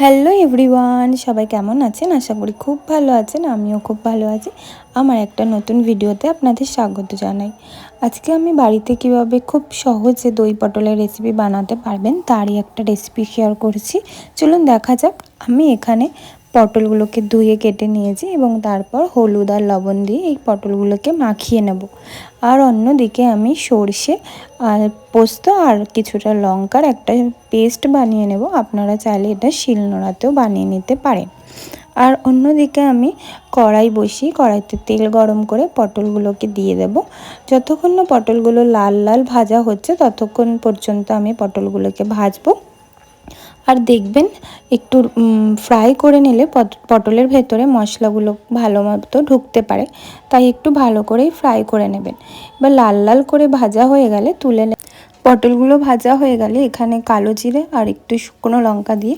Hello everyone, সবাই কেমন আছেন? আশা করি খুব ভালো আছেন। আমিও খুব ভালো আছি। আমার একটা নতুন ভিডিওতে আপনাদের স্বাগত জানাই। আজকে আমি বাড়িতে কিভাবে খুব সহজে দই পটলের রেসিপি বানাতে পারবেন তারই একটা রেসিপি শেয়ার করছি। চলুন দেখা যাক। আমি এখানে পটলগুলোকে ধুয়ে কেটে নিয়েছি এবং তারপর হলুদ আর লবণ দিয়ে এই পটলগুলোকে মাখিয়ে নেব। আর অন্যদিকে আমি সর্ষে আর পোস্ত আর কিছুটা লঙ্কার একটা পেস্ট বানিয়ে নেব। আপনারা চাইলে এটা শিলনোড়াতেও বানিয়ে নিতে পারেন। আর অন্যদিকে আমি কড়াই বসিয়ে কড়াইতে তেল গরম করে পটলগুলোকে দিয়ে দেব। যতক্ষণ না পটলগুলো লাল লাল ভাজা হচ্ছে ততক্ষণ পর্যন্ত আমি পটলগুলোকে ভাজবো। আর দেখবেন একটু ফ্রাই করে নিলে পটলের ভেতরে মশলাগুলো ভালো মতো ঢুকতে পারে, তাই একটু ভালো করেই ফ্রাই করে নেবেন। এবার লাল লাল করে ভাজা হয়ে গেলে তুলে পটলগুলো ভাজা হয়ে গেলে এখানে কালো জিরে আর একটু শুকনো লঙ্কা দিয়ে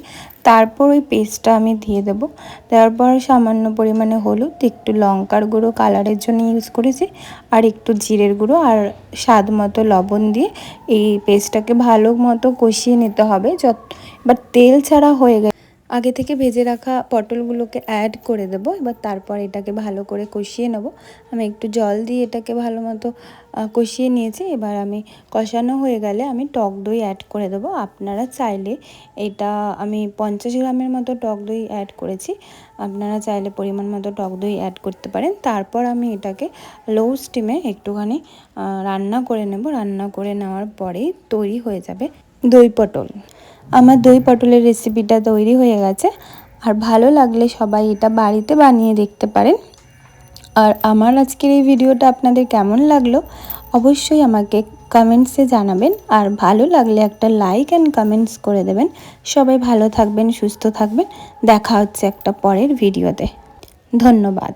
তারপর ওই পেস্টটা আমি দিয়ে দেবো। দেওয়ার পর সামান্য পরিমাণে হলুদ, একটু লঙ্কার গুঁড়ো কালারের জন্য ইউজ করেছি, আর একটু জিরের গুঁড়ো আর স্বাদ মতো লবণ দিয়ে এই পেস্টটাকে ভালো মতো কষিয়ে নিতে হবে। এবার তেল ছাড়া হয়ে গেলে আগে থেকে ভেজে রাখা পটলগুলোকে অ্যাড করে দেবো। এবার তারপর এটাকে ভালো করে কষিয়ে নেব। আমি একটু জল দিয়ে এটাকে ভালো মতো কষিয়ে নিয়েছি। এবার আমি কষানো হয়ে গেলে আমি টক দই অ্যাড করে দেবো। আপনারা চাইলে এটা আমি 50 গ্রামের মতো টক দই অ্যাড করেছি, আপনারা চাইলে পরিমাণ মতো টক দই অ্যাড করতে পারেন। তারপর আমি এটাকে লো স্টিমে একটুখানি রান্না করে নেব। রান্না করে নেওয়ার পরেই তৈরি হয়ে যাবে দই পটল। আমার দই পটলের রেসিপিটা তৈরি হয়ে গেছে। আর ভালো লাগলে সবাই এটা বাড়িতে বানিয়ে দেখতে পারেন। আর আমার আজকের এই ভিডিওটা আপনাদের কেমন লাগলো অবশ্যই আমাকে কমেন্টসে জানাবেন। আর ভালো লাগলে একটা লাইক অ্যান্ড কমেন্টস করে দেবেন। সবাই ভালো থাকবেন, সুস্থ থাকবেন। দেখা হচ্ছে একটা পরের ভিডিওতে। ধন্যবাদ।